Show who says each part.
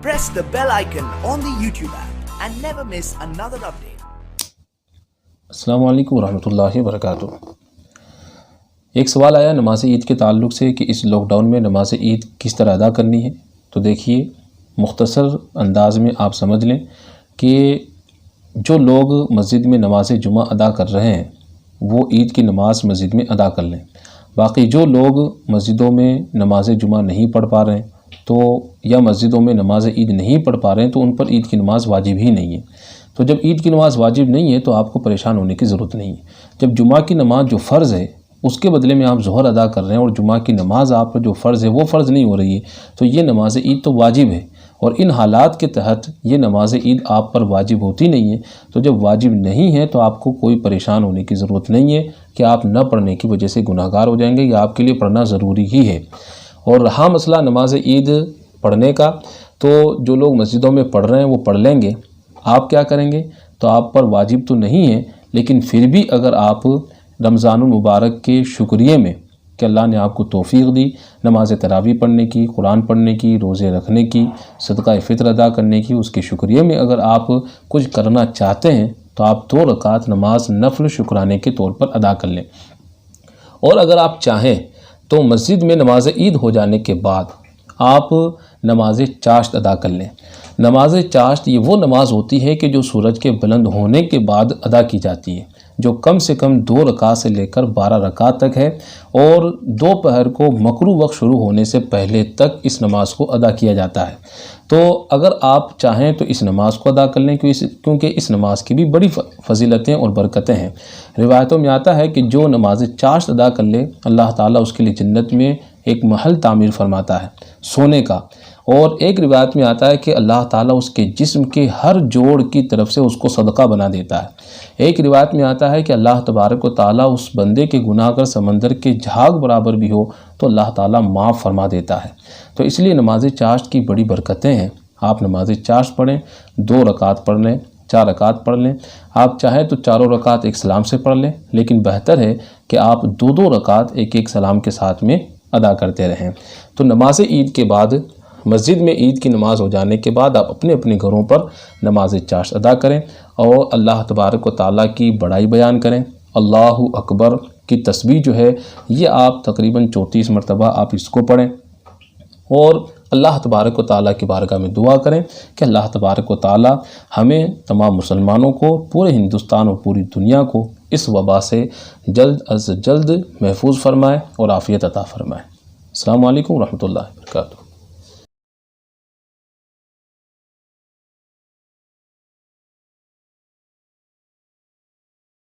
Speaker 1: Press the bell icon on the YouTube app and never miss another update.
Speaker 2: السلام علیکم ورحمۃ وبرکاتہ۔ ایک سوال آیا نماز عید کے تعلق سے کہ اس لاک ڈاؤن میں نماز عید کس طرح ادا کرنی ہے۔ تو دیکھیے، مختصر انداز میں آپ سمجھ لیں کہ جو لوگ مسجد میں نماز جمعہ ادا کر رہے ہیں وہ عید کی نماز مسجد میں ادا کر لیں۔ باقی جو لوگ مسجدوں میں نماز جمعہ نہیں پڑھ پا رہے ہیں تو یا مسجدوں میں نماز عید نہیں پڑھ پا رہے ہیں تو ان پر عید کی نماز واجب ہی نہیں ہے۔ تو جب عید کی نماز واجب نہیں ہے تو آپ کو پریشان ہونے کی ضرورت نہیں ہے۔ جب جمعہ کی نماز جو فرض ہے اس کے بدلے میں آپ ظہر ادا کر رہے ہیں اور جمعہ کی نماز آپ پر جو فرض ہے وہ فرض نہیں ہو رہی ہے تو یہ نماز عید تو واجب ہے، اور ان حالات کے تحت یہ نماز عید آپ پر واجب ہوتی نہیں ہے۔ تو جب واجب نہیں ہے تو آپ کو کوئی پریشان ہونے کی ضرورت نہیں ہے کہ آپ نہ پڑھنے کی وجہ سے گناہ گار ہو جائیں گے، یا آپ کے لیے پڑھنا ضروری ہی ہے۔ اور رہا مسئلہ نماز عید پڑھنے کا، تو جو لوگ مسجدوں میں پڑھ رہے ہیں وہ پڑھ لیں گے۔ آپ کیا کریں گے؟ تو آپ پر واجب تو نہیں ہے، لیکن پھر بھی اگر آپ رمضان المبارک کے شکریے میں کہ اللہ نے آپ کو توفیق دی نماز تراویح پڑھنے کی، قرآن پڑھنے کی، روزے رکھنے کی، صدقہ فطر ادا کرنے کی، اس کے شکریے میں اگر آپ کچھ کرنا چاہتے ہیں تو آپ 2 رکعت نماز نفل شکرانے کے طور پر ادا کر لیں۔ اور اگر آپ چاہیں تو مسجد میں نماز عید ہو جانے کے بعد آپ نماز چاشت ادا کر لیں۔ نماز چاشت یہ وہ نماز ہوتی ہے کہ جو سورج کے بلند ہونے کے بعد ادا کی جاتی ہے، جو کم سے کم 2 رکعت سے لے کر 12 رکعت تک ہے، اور دوپہر کو مکروہ وقت شروع ہونے سے پہلے تک اس نماز کو ادا کیا جاتا ہے۔ تو اگر آپ چاہیں تو اس نماز کو ادا کر لیں، کیونکہ اس نماز کی بھی بڑی فضیلتیں اور برکتیں ہیں۔ روایتوں میں آتا ہے کہ جو نماز چاشت ادا کر لے اللہ تعالیٰ اس کے لیے جنت میں ایک محل تعمیر فرماتا ہے سونے کا، اور ایک روایت میں آتا ہے کہ اللہ تعالیٰ اس کے جسم کے ہر جوڑ کی طرف سے اس کو صدقہ بنا دیتا ہے۔ ایک روایت میں آتا ہے کہ اللہ تبارک و تعالیٰ اس بندے کے گناہ اگر سمندر کے جھاگ برابر بھی ہو تو اللہ تعالیٰ معاف فرما دیتا ہے۔ تو اس لیے نماز چاشت کی بڑی برکتیں ہیں۔ آپ نماز چاشت پڑھیں، 2 رکعت پڑھ لیں، 4 رکعت پڑھ لیں۔ آپ چاہیں تو 4 رکعت ایک سلام سے پڑھ لیں، لیکن بہتر ہے کہ آپ 2 رکعت ایک سلام کے ساتھ میں ادا کرتے رہیں۔ تو نماز عید کے بعد مسجد میں عید کی نماز ہو جانے کے بعد آپ اپنے اپنے گھروں پر نماز چاشت ادا کریں اور اللہ تبارک و تعالیٰ کی بڑائی بیان کریں۔ اللہ اکبر کی تسبیح جو ہے یہ آپ تقریباً 34 مرتبہ آپ اس کو پڑھیں، اور اللہ تبارک و تعالیٰ کی بارگاہ میں دعا کریں کہ اللہ تبارک و تعالیٰ ہمیں تمام مسلمانوں کو، پورے ہندوستان اور پوری دنیا کو اس وبا سے جلد از جلد محفوظ فرمائے اور عافیت عطا فرمائے۔ السلام علیکم ورحمۃ اللہ وبرکاتہ۔